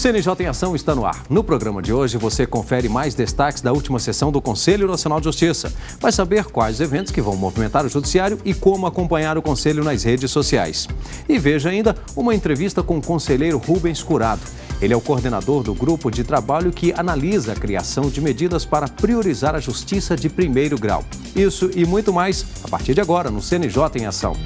CNJ em Ação está no ar. No programa de hoje, você confere mais destaques da última sessão do Conselho Nacional de Justiça. Vai saber quais eventos que vão movimentar o Judiciário e como acompanhar o Conselho nas redes sociais. E veja ainda uma entrevista com o conselheiro Rubens Curado. Ele é o coordenador do grupo de trabalho que analisa a criação de medidas para priorizar a justiça de primeiro grau. Isso e muito mais a partir de agora no CNJ em Ação.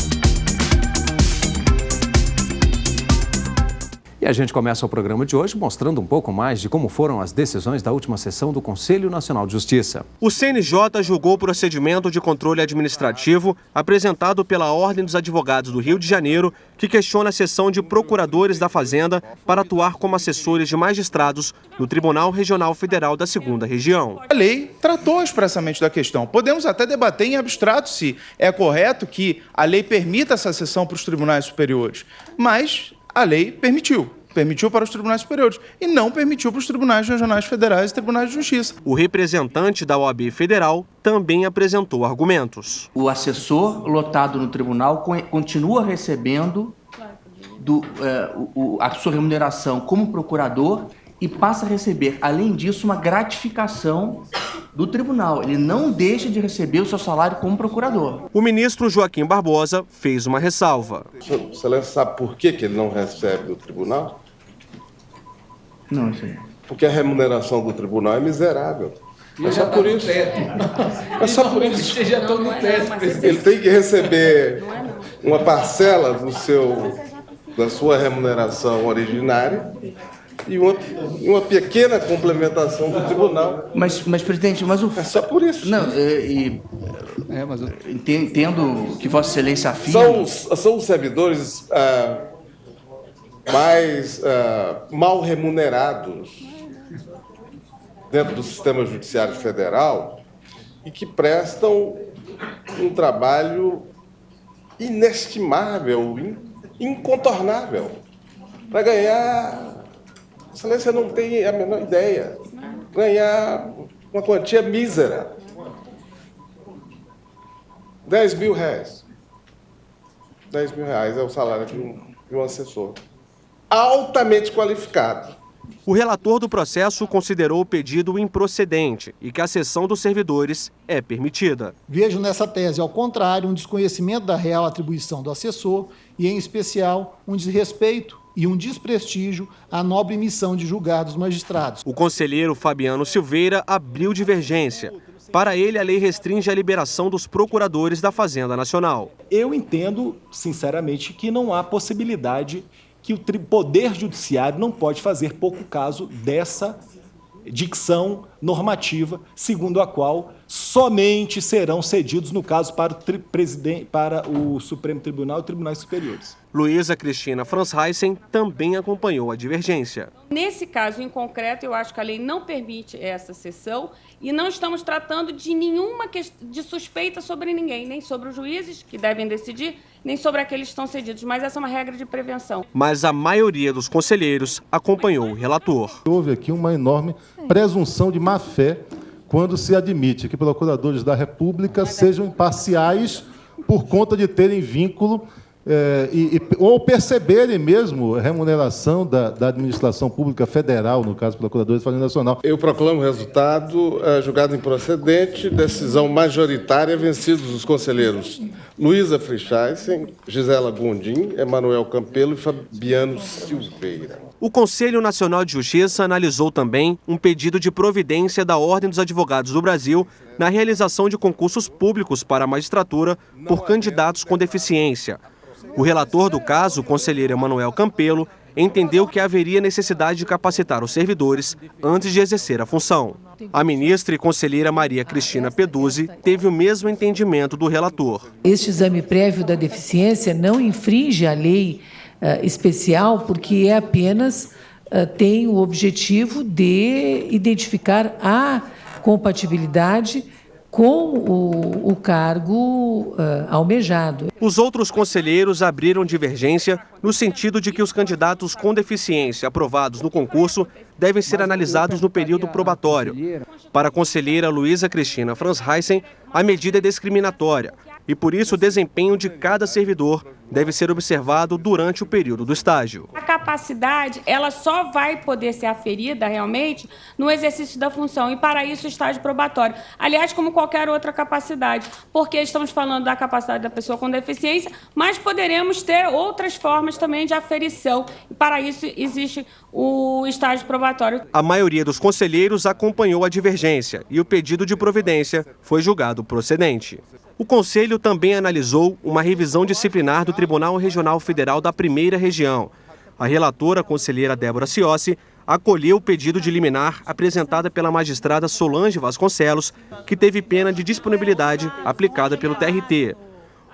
E a gente começa o programa de hoje mostrando um pouco mais de como foram as decisões da última sessão do Conselho Nacional de Justiça. O CNJ julgou o procedimento de controle administrativo apresentado pela Ordem dos Advogados do Rio de Janeiro, que questiona a cessão de procuradores da Fazenda para atuar como assessores de magistrados no Tribunal Regional Federal da 2ª Região. A lei tratou expressamente da questão. Podemos até debater em abstrato se é correto que a lei permita essa cessão para os tribunais superiores, mas a lei permitiu para os tribunais superiores e não permitiu para os tribunais regionais federais e tribunais de justiça. O representante da OAB Federal também apresentou argumentos. O assessor lotado no tribunal continua recebendo a sua remuneração como procurador e passa a receber, além disso, uma gratificação do tribunal. Ele não deixa de receber o seu salário como procurador. O ministro Joaquim Barbosa fez uma ressalva. O Excelência sabe por que ele não recebe do tribunal? Não sei. Porque a remuneração do tribunal é miserável. É só por isso. É só por isso. Ele tem que receber uma parcela da sua remuneração originária e uma pequena complementação do tribunal. Mas presidente, é só por isso. Não, entendo que Vossa Excelência afirma. São os servidores mais mal remunerados dentro do sistema judiciário federal e que prestam um trabalho inestimável, incontornável. Para ganhar, a Excelência não tem a menor ideia, ganhar uma quantia mísera. R$10.000. R$10.000 é o salário de um assessor altamente qualificado. O relator do processo considerou o pedido improcedente e que a cessão dos servidores é permitida. Vejo nessa tese, ao contrário, um desconhecimento da real atribuição do assessor e, em especial, um desrespeito e um desprestígio à nobre missão de julgar dos magistrados. O conselheiro Fabiano Silveira abriu divergência. Para ele, a lei restringe a liberação dos procuradores da Fazenda Nacional. Eu entendo, sinceramente, que não há possibilidade que o Poder Judiciário não pode fazer pouco caso dessa dicção normativa, segundo a qual somente serão cedidos, no caso, para o Supremo Tribunal e tribunais superiores. Luísa Cristina Franz Heissen também acompanhou a divergência. Nesse caso em concreto, eu acho que a lei não permite essa cessão e não estamos tratando de nenhuma de suspeita sobre ninguém, nem sobre os juízes que devem decidir, nem sobre aqueles que estão cedidos, mas essa é uma regra de prevenção. Mas a maioria dos conselheiros acompanhou o relator. Houve aqui uma enorme presunção de má-fé quando se admite que procuradores da República sejam imparciais por conta de terem vínculo ou perceberem mesmo a remuneração da administração pública federal, no caso, procuradores da Fazenda Nacional. Eu proclamo o resultado julgado improcedente, decisão majoritária, vencidos os conselheiros Luísa Franz Heissen, Gisela Gondim, Emanuel Campelo e Fabiano Silveira. O Conselho Nacional de Justiça analisou também um pedido de providência da Ordem dos Advogados do Brasil na realização de concursos públicos para a magistratura por candidatos com deficiência. O relator do caso, o conselheiro Emanuel Campelo, entendeu que haveria necessidade de capacitar os servidores antes de exercer a função. A ministra e conselheira Maria Cristina Peduzzi teve o mesmo entendimento do relator. Este exame prévio da deficiência não infringe a lei especial, porque apenas tem o objetivo de identificar a compatibilidade com o cargo almejado. Os outros conselheiros abriram divergência no sentido de que os candidatos com deficiência aprovados no concurso devem ser analisados no período probatório. Para a conselheira Luísa Cristina Franz Heissen, a medida é discriminatória e, por isso, o desempenho de cada servidor deve ser observado durante o período do estágio. A capacidade, ela só vai poder ser aferida realmente no exercício da função, e para isso o estágio probatório. Aliás, como qualquer outra capacidade, porque estamos falando da capacidade da pessoa com deficiência, mas poderemos ter outras formas também de aferição, e para isso existe o estágio probatório. A maioria dos conselheiros acompanhou a divergência e o pedido de providência foi julgado procedente. O Conselho também analisou uma revisão disciplinar do Tribunal Regional Federal da Primeira Região. A relatora, a conselheira Débora Ciossi, acolheu o pedido de liminar apresentada pela magistrada Solange Vasconcelos, que teve pena de disponibilidade aplicada pelo TRT.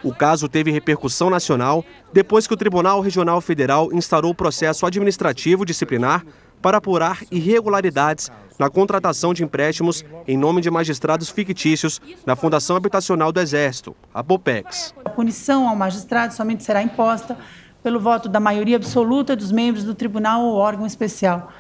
O caso teve repercussão nacional depois que o Tribunal Regional Federal instaurou o processo administrativo disciplinar para apurar irregularidades na contratação de empréstimos em nome de magistrados fictícios na Fundação Habitacional do Exército, a POPEX. A punição ao magistrado somente será imposta pelo voto da maioria absoluta dos membros do tribunal ou órgão especial.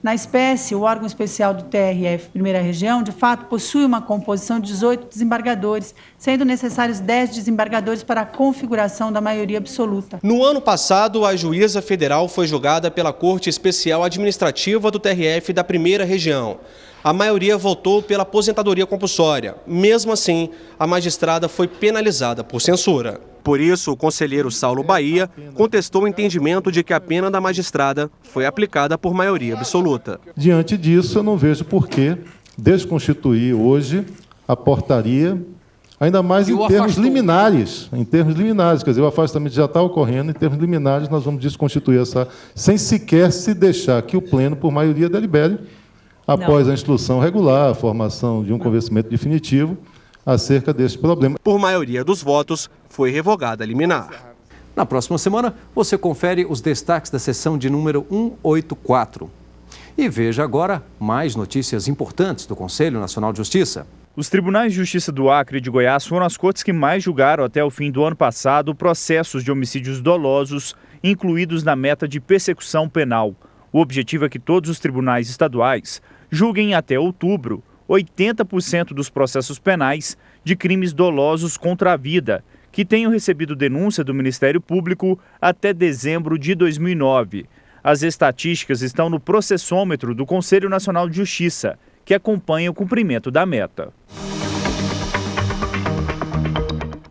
Na espécie, o órgão especial do TRF Primeira Região, de fato, possui uma composição de 18 desembargadores, sendo necessários 10 desembargadores para a configuração da maioria absoluta. No ano passado, a juíza federal foi julgada pela Corte Especial Administrativa do TRF da Primeira Região. A maioria votou pela aposentadoria compulsória. Mesmo assim, a magistrada foi penalizada por censura. Por isso, o conselheiro Saulo Bahia contestou o entendimento de que a pena da magistrada foi aplicada por maioria absoluta. Diante disso, eu não vejo por que desconstituir hoje a portaria, ainda mais em termos liminares. Em termos liminares, quer dizer, o afastamento já está ocorrendo, em termos liminares nós vamos desconstituir essa, sem sequer se deixar que o Pleno, por maioria, delibere, após a instrução regular, a formação de um convencimento definitivo, acerca desse problema. Por maioria dos votos, foi revogada a liminar. Na próxima semana, você confere os destaques da sessão de número 184. E veja agora mais notícias importantes do Conselho Nacional de Justiça. Os tribunais de justiça do Acre e de Goiás foram as cortes que mais julgaram até o fim do ano passado processos de homicídios dolosos incluídos na meta de persecução penal. O objetivo é que todos os tribunais estaduais julguem até outubro 80% dos processos penais de crimes dolosos contra a vida, que tenham recebido denúncia do Ministério Público até dezembro de 2009. As estatísticas estão no processômetro do Conselho Nacional de Justiça, que acompanha o cumprimento da meta.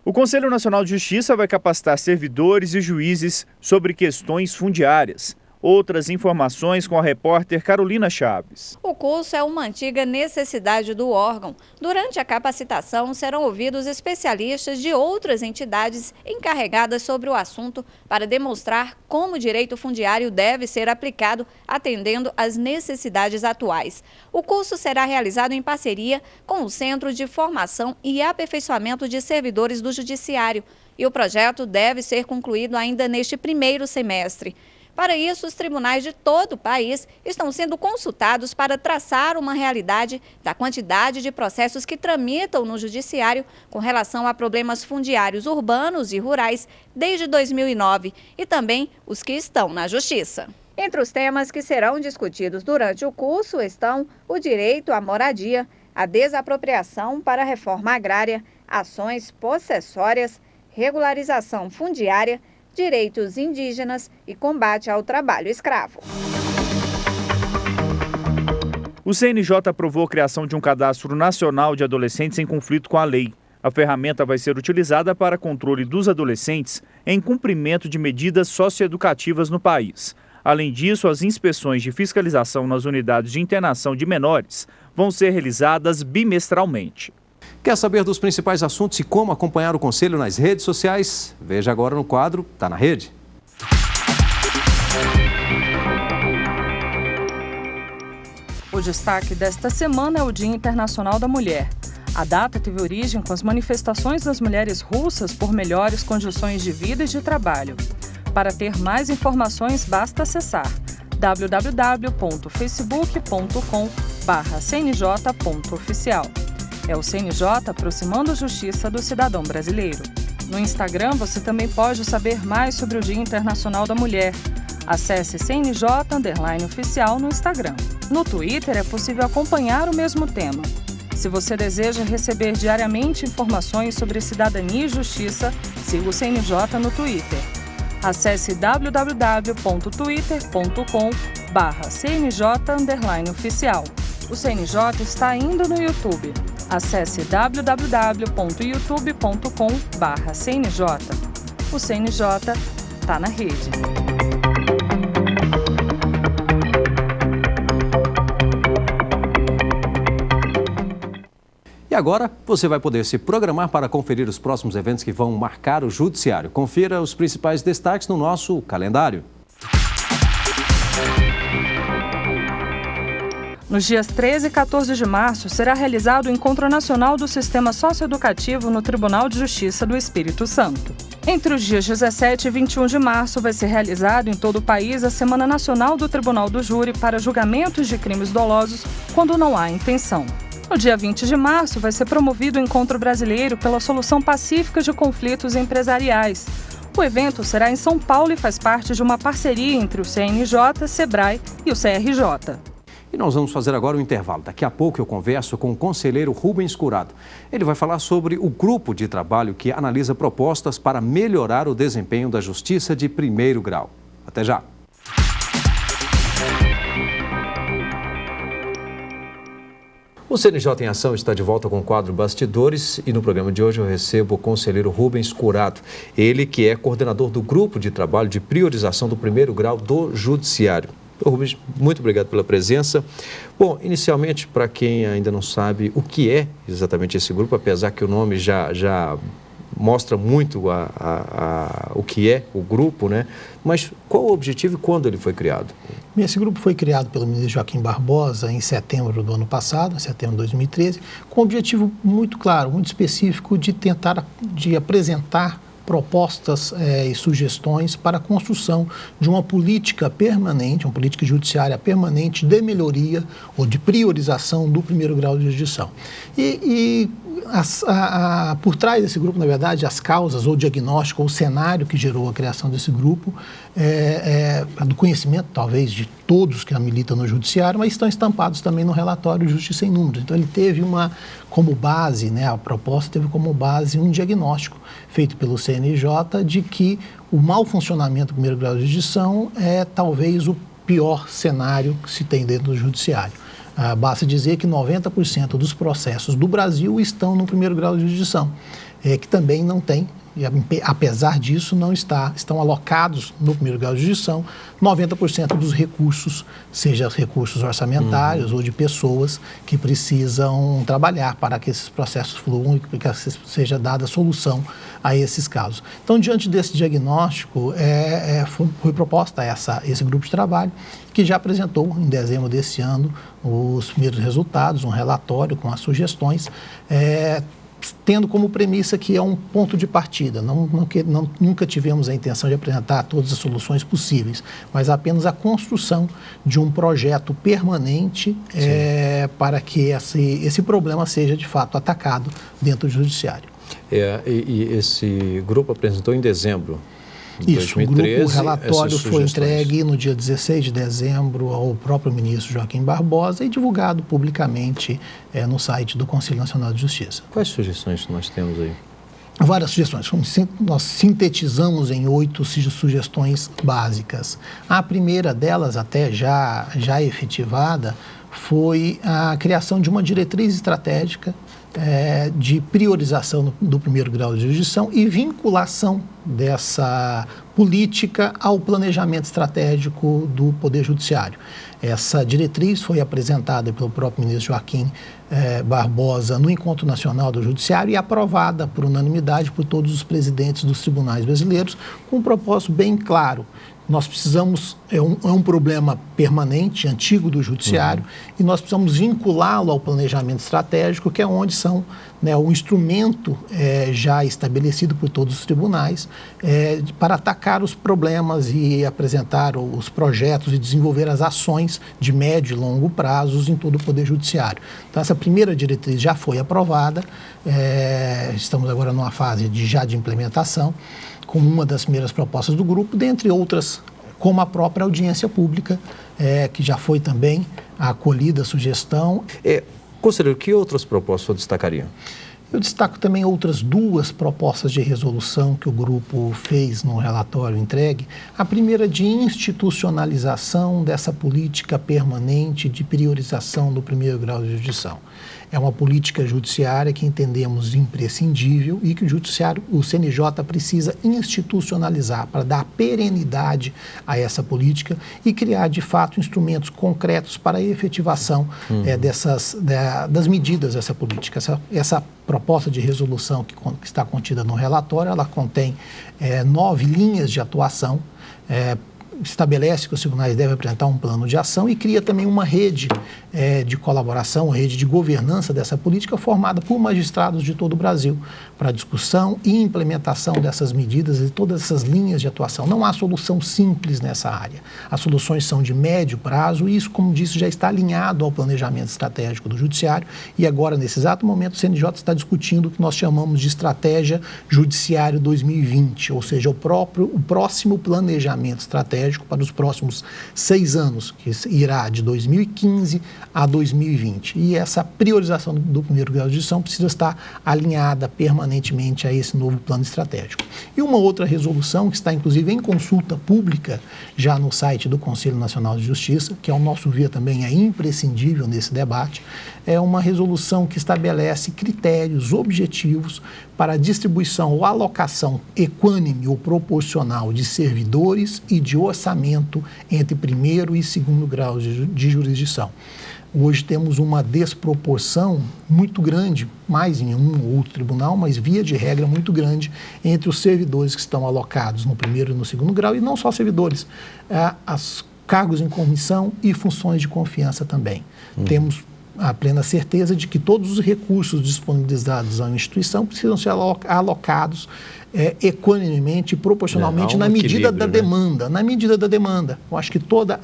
O Conselho Nacional de Justiça vai capacitar servidores e juízes sobre questões fundiárias. Outras informações com a repórter Carolina Chaves. O curso é uma antiga necessidade do órgão. Durante a capacitação, serão ouvidos especialistas de outras entidades encarregadas sobre o assunto para demonstrar como o direito fundiário deve ser aplicado, atendendo às necessidades atuais. O curso será realizado em parceria com o Centro de Formação e Aperfeiçoamento de Servidores do Judiciário, e o projeto deve ser concluído ainda neste primeiro semestre. Para isso, os tribunais de todo o país estão sendo consultados para traçar uma realidade da quantidade de processos que tramitam no judiciário com relação a problemas fundiários urbanos e rurais desde 2009 e também os que estão na Justiça. Entre os temas que serão discutidos durante o curso estão o direito à moradia, a desapropriação para a reforma agrária, ações possessórias, regularização fundiária, direitos indígenas e combate ao trabalho escravo. O CNJ aprovou a criação de um cadastro nacional de adolescentes em conflito com a lei. A ferramenta vai ser utilizada para controle dos adolescentes em cumprimento de medidas socioeducativas no país. Além disso, as inspeções de fiscalização nas unidades de internação de menores vão ser realizadas bimestralmente. Quer saber dos principais assuntos e como acompanhar o Conselho nas redes sociais? Veja agora no quadro Tá na Rede. O destaque desta semana é o Dia Internacional da Mulher. A data teve origem com as manifestações das mulheres russas por melhores condições de vida e de trabalho. Para ter mais informações, basta acessar www.facebook.com/cnj.oficial. É o CNJ aproximando a justiça do cidadão brasileiro. No Instagram, você também pode saber mais sobre o Dia Internacional da Mulher. Acesse CNJ_oficial no Instagram. No Twitter é possível acompanhar o mesmo tema. Se você deseja receber diariamente informações sobre cidadania e justiça, siga o CNJ no Twitter. Acesse www.twitter.com/CNJ_oficial. O CNJ está indo no YouTube. Acesse www.youtube.com/CNJ. O CNJ está na rede. E agora você vai poder se programar para conferir os próximos eventos que vão marcar o Judiciário. Confira os principais destaques no nosso calendário. Nos dias 13 e 14 de março, será realizado o Encontro Nacional do Sistema Socioeducativo no Tribunal de Justiça do Espírito Santo. Entre os dias 17 e 21 de março, vai ser realizado em todo o país a Semana Nacional do Tribunal do Júri para julgamentos de crimes dolosos quando não há intenção. No dia 20 de março, vai ser promovido o Encontro Brasileiro pela Solução Pacífica de Conflitos Empresariais. O evento será em São Paulo e faz parte de uma parceria entre o CNJ, SEBRAE e o CRJ. E nós vamos fazer agora um intervalo. Daqui a pouco eu converso com o conselheiro Rubens Curado. Ele vai falar sobre o grupo de trabalho que analisa propostas para melhorar o desempenho da Justiça de primeiro grau. Até já! O CNJ em Ação está de volta com o quadro Bastidores e no programa de hoje eu recebo o conselheiro Rubens Curado. Ele que é coordenador do grupo de trabalho de priorização do primeiro grau do Judiciário. Rubens, muito obrigado pela presença. Bom, inicialmente, para quem ainda não sabe o que é exatamente esse grupo, apesar que o nome já mostra muito o que é o grupo, né? Mas qual o objetivo e quando ele foi criado? Esse grupo foi criado pelo ministro Joaquim Barbosa em setembro do ano passado, em setembro de 2013, com um objetivo muito claro, muito específico de apresentar propostas e sugestões para a construção de uma política permanente, uma política judiciária permanente de melhoria ou de priorização do primeiro grau de jurisdição. Por trás desse grupo, na verdade, as causas ou o diagnóstico ou o cenário que gerou a criação desse grupo do conhecimento, talvez, de todos que militam no judiciário, mas estão estampados também no relatório Justiça em Números. Então, ele teve como base, a proposta teve como base um diagnóstico feito pelo CNJ de que o mau funcionamento do primeiro grau de jurisdição é talvez o pior cenário que se tem dentro do judiciário. Basta dizer que 90% dos processos do Brasil estão no primeiro grau de jurisdição, que também não tem, e apesar disso, estão alocados no primeiro grau de jurisdição 90% dos recursos, seja recursos orçamentários ou de pessoas que precisam trabalhar para que esses processos fluam e que seja dada solução a esses casos. Então, diante desse diagnóstico, foi proposta esse grupo de trabalho, que já apresentou, em dezembro desse ano, os primeiros resultados, um relatório com as sugestões, tendo como premissa que é um ponto de partida. Nunca tivemos a intenção de apresentar todas as soluções possíveis, mas apenas a construção de um projeto permanente para que esse problema seja, de fato, atacado dentro do judiciário. E esse grupo apresentou em dezembro de Isso, 2013, o relatório foi entregue no dia 16 de dezembro ao próprio ministro Joaquim Barbosa e divulgado publicamente no site do Conselho Nacional de Justiça. Quais sugestões nós temos aí? Várias sugestões. Nós sintetizamos em 8 sugestões básicas. A primeira delas, até já efetivada, foi a criação de uma diretriz estratégica de priorização do primeiro grau de jurisdição e vinculação dessa política ao planejamento estratégico do Poder Judiciário. Essa diretriz foi apresentada pelo próprio ministro Joaquim Barbosa no Encontro Nacional do Judiciário e aprovada por unanimidade por todos os presidentes dos tribunais brasileiros, com um propósito bem claro. Nós precisamos, é um problema permanente, antigo do judiciário, e nós precisamos vinculá-lo ao planejamento estratégico, que é onde são o instrumento já estabelecido por todos os tribunais para atacar os problemas e apresentar os projetos e desenvolver as ações de médio e longo prazos em todo o Poder Judiciário. Então, essa primeira diretriz já foi aprovada, estamos agora numa fase de implementação, com uma das primeiras propostas do grupo, dentre outras, como a própria audiência pública, que já foi também acolhida a sugestão. Conselheiro, que outras propostas o destacariam? Eu destaco também outras 2 propostas de resolução que o grupo fez no relatório entregue. A primeira de institucionalização dessa política permanente de priorização do primeiro grau de jurisdição. É uma política judiciária que entendemos imprescindível e que o CNJ precisa institucionalizar para dar perenidade a essa política e criar, de fato, instrumentos concretos para a efetivação das medidas dessa política. Essa proposta de resolução que está contida no relatório, ela contém 9 linhas de atuação, estabelece que os tribunais devem apresentar um plano de ação e cria também uma rede de colaboração, uma rede de governança dessa política formada por magistrados de todo o Brasil para discussão e implementação dessas medidas e todas essas linhas de atuação. Não há solução simples nessa área. As soluções são de médio prazo e isso, como disse, já está alinhado ao planejamento estratégico do Judiciário e agora, nesse exato momento, o CNJ está discutindo o que nós chamamos de Estratégia Judiciário 2020, ou seja, o próximo planejamento estratégico para os próximos 6 anos, que irá de 2015 a 2020. E essa priorização do primeiro grau de jurisdição precisa estar alinhada permanentemente a esse novo plano estratégico. E uma outra resolução que está, inclusive, em consulta pública, já no site do Conselho Nacional de Justiça, que, ao nosso ver, também é imprescindível nesse debate, é uma resolução que estabelece critérios objetivos para a distribuição ou alocação equânime ou proporcional de servidores e de orçamento entre primeiro e segundo grau de jurisdição. Hoje temos uma desproporção muito grande, mais em um ou outro tribunal, mas via de regra muito grande, entre os servidores que estão alocados no primeiro e no segundo grau, e não só servidores, os cargos em comissão e funções de confiança também. Temos a plena certeza de que todos os recursos disponibilizados à instituição precisam ser alocados equanimemente e proporcionalmente na medida da demanda. Na medida da demanda. Eu acho que toda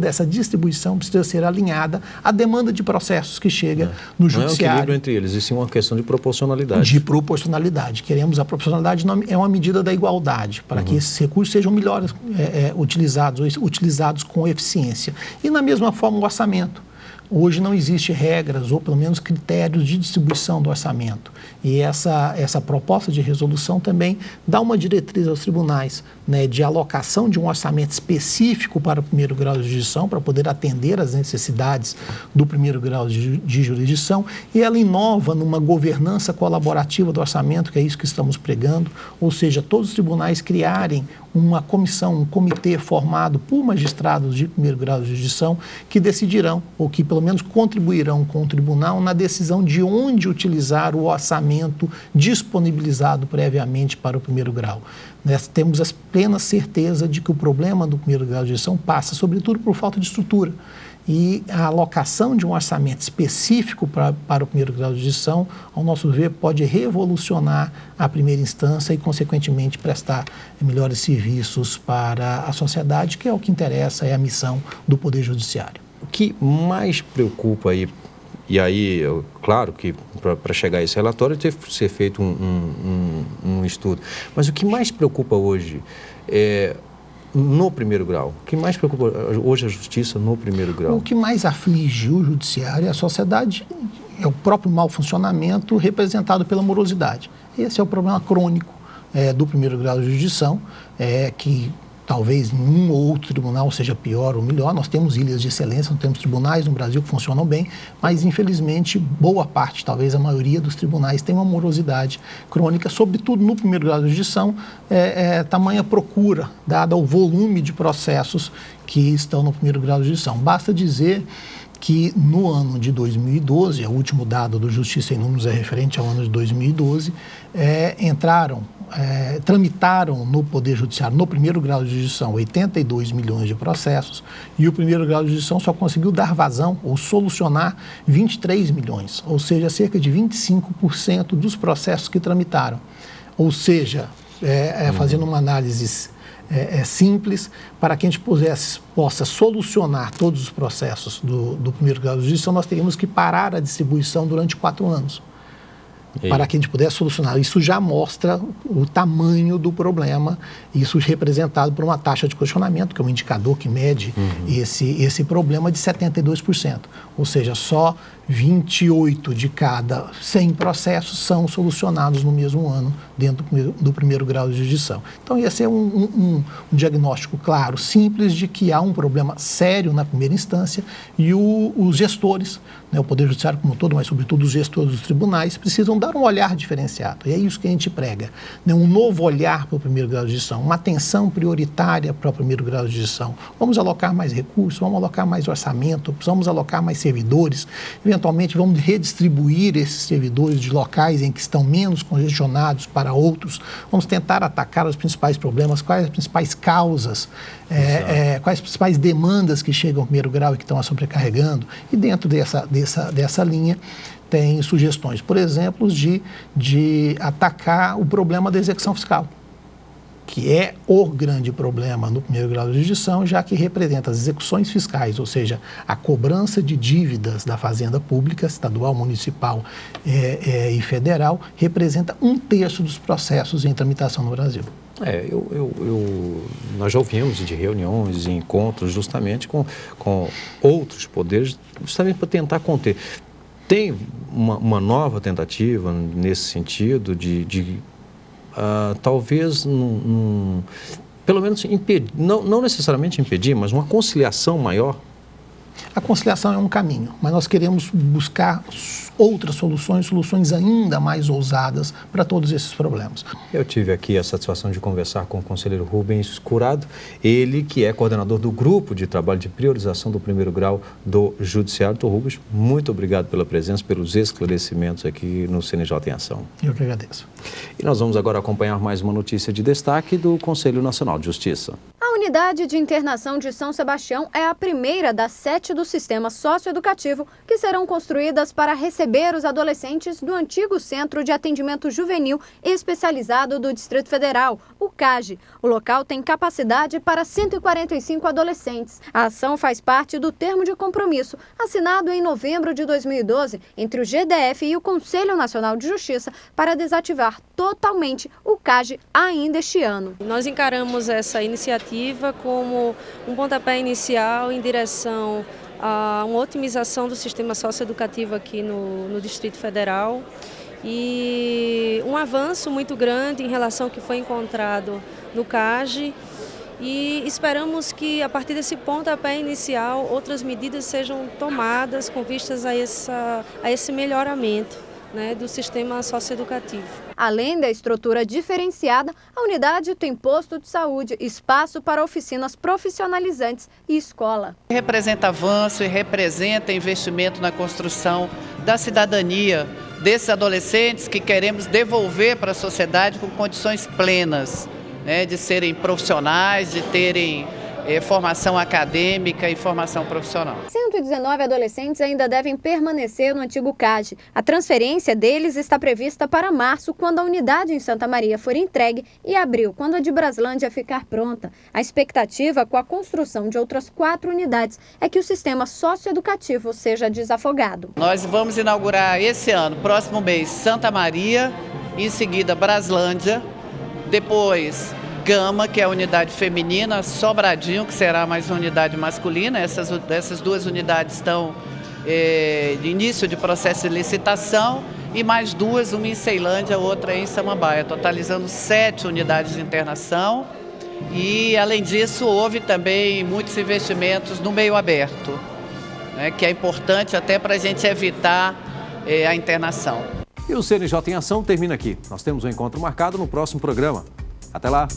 essa distribuição precisa ser alinhada à demanda de processos que chega no Judiciário. Não é um equilíbrio entre eles, isso é uma questão de proporcionalidade. De proporcionalidade. Queremos a proporcionalidade, é uma medida da igualdade, para que esses recursos sejam melhores utilizados com eficiência. E, na mesma forma, o orçamento. Hoje não existe regras ou, pelo menos, critérios de distribuição do orçamento. E essa proposta de resolução também dá uma diretriz aos tribunais, né, de alocação de um orçamento específico para o primeiro grau de jurisdição, para poder atender às necessidades do primeiro grau de jurisdição. E ela inova numa governança colaborativa do orçamento, que é isso que estamos pregando, ou seja, todos os tribunais criarem uma comissão, um comitê formado por magistrados de primeiro grau de jurisdição que decidirão, ou que pelo menos contribuirão com o tribunal na decisão de onde utilizar o orçamento disponibilizado previamente para o primeiro grau. Nós temos a plena certeza de que o problema do primeiro grau de jurisdição passa, sobretudo, por falta de estrutura. E a alocação de um orçamento específico para o primeiro grau de jurisdição, ao nosso ver, pode revolucionar a primeira instância e, consequentemente, prestar melhores serviços para a sociedade, que é o que interessa, é a missão do Poder Judiciário. O que mais preocupa aí, e aí, claro que para chegar a esse relatório teve que ser feito um estudo, mas o que mais preocupa hoje no primeiro grau? O que mais preocupa hoje a justiça no primeiro grau? O que mais aflige o judiciário e a sociedade é o próprio mau funcionamento representado pela morosidade. Esse é o problema crônico do primeiro grau de jurisdição, que talvez em um ou outro tribunal seja pior ou melhor. Nós temos ilhas de excelência, nós temos tribunais no Brasil que funcionam bem, mas infelizmente boa parte, talvez a maioria dos tribunais tem uma morosidade crônica, sobretudo no primeiro grau de jurisdição, tamanha procura, dada o volume de processos que estão no primeiro grau de jurisdição. Basta dizer que no ano de 2012, o último dado do Justiça em Números é referente ao ano de 2012, tramitaram no Poder Judiciário, no primeiro grau de jurisdição, 82 milhões de processos, e o primeiro grau de jurisdição só conseguiu dar vazão ou solucionar 23 milhões, ou seja, cerca de 25% dos processos que tramitaram. Ou seja, fazendo uma análise simples, para que a gente possa solucionar todos os processos do primeiro grau de jurisdição, nós teríamos que parar a distribuição durante 4 anos. Para que a gente pudesse solucionar. Isso já mostra o tamanho do problema, isso representado por uma taxa de questionamento, que é um indicador que mede esse problema, de 72%. Ou seja, só 28 de cada 100 processos são solucionados no mesmo ano dentro do primeiro grau de jurisdição. Então, esse é um diagnóstico claro, simples, de que há um problema sério na primeira instância e os gestores, né, o Poder Judiciário como um todo, mas sobretudo os gestores dos tribunais, precisam dar um olhar diferenciado. E é isso que a gente prega, né, um novo olhar para o primeiro grau de jurisdição, uma atenção prioritária para o primeiro grau de jurisdição. Vamos alocar mais recursos, vamos alocar mais orçamento, vamos alocar mais servidores, eventualmente vamos redistribuir esses servidores de locais em que estão menos congestionados para outros, vamos tentar atacar os principais problemas, quais as principais causas, quais as principais demandas que chegam ao primeiro grau e que estão a sobrecarregando, e dentro dessa linha tem sugestões, por exemplo, de atacar o problema da execução fiscal, que é o grande problema no primeiro grau de jurisdição, já que representa as execuções fiscais, ou seja, a cobrança de dívidas da fazenda pública, estadual, municipal e federal, representa 1/3 dos processos em tramitação no Brasil. Nós já ouvimos de reuniões e encontros justamente com outros poderes, justamente para tentar conter. Tem uma nova tentativa nesse sentido de talvez, pelo menos, impedir, não necessariamente impedir, mas uma conciliação maior? A conciliação é um caminho, mas nós queremos buscar outras soluções ainda mais ousadas para todos esses problemas. Eu tive aqui a satisfação de conversar com o conselheiro Rubens Curado, ele que é coordenador do Grupo de Trabalho de Priorização do Primeiro Grau do Judiciário. Doutor Rubens, muito obrigado pela presença, pelos esclarecimentos aqui no CNJ em Ação. Eu que agradeço. E nós vamos agora acompanhar mais uma notícia de destaque do Conselho Nacional de Justiça. A unidade de internação de São Sebastião é a primeira das 7 do sistema socioeducativo que serão construídas para receber os adolescentes do antigo Centro de Atendimento Juvenil Especializado do Distrito Federal, o CAGE. O local tem capacidade para 145 adolescentes. A ação faz parte do termo de compromisso assinado em novembro de 2012 entre o GDF e o Conselho Nacional de Justiça para desativar totalmente o CAGE ainda este ano. Nós encaramos essa iniciativa como um pontapé inicial em direção a uma otimização do sistema socioeducativo aqui no Distrito Federal e um avanço muito grande em relação ao que foi encontrado no CAGE, e esperamos que a partir desse pontapé inicial outras medidas sejam tomadas com vistas a esse melhoramento, né, do sistema socioeducativo. Além da estrutura diferenciada, a unidade tem posto de saúde, espaço para oficinas profissionalizantes e escola. Representa avanço e representa investimento na construção da cidadania desses adolescentes que queremos devolver para a sociedade com condições plenas, né, de serem profissionais, de terem formação acadêmica e formação profissional. 119 adolescentes ainda devem permanecer no antigo CAGE. A transferência deles está prevista para março, quando a unidade em Santa Maria for entregue, e abril, quando a de Braslândia ficar pronta. A expectativa com a construção de outras 4 unidades é que o sistema socioeducativo seja desafogado. Nós vamos inaugurar esse ano, próximo mês, Santa Maria, em seguida Braslândia, depois Gama, que é a unidade feminina, Sobradinho, que será mais uma unidade masculina. Essas 2 unidades estão de início de processo de licitação, e mais 2, uma em Ceilândia, outra em Samambaia, totalizando 7 unidades de internação. E, além disso, houve também muitos investimentos no meio aberto, né, que é importante até para a gente evitar a internação. E o CNJ em Ação termina aqui. Nós temos um encontro marcado no próximo programa. Até lá!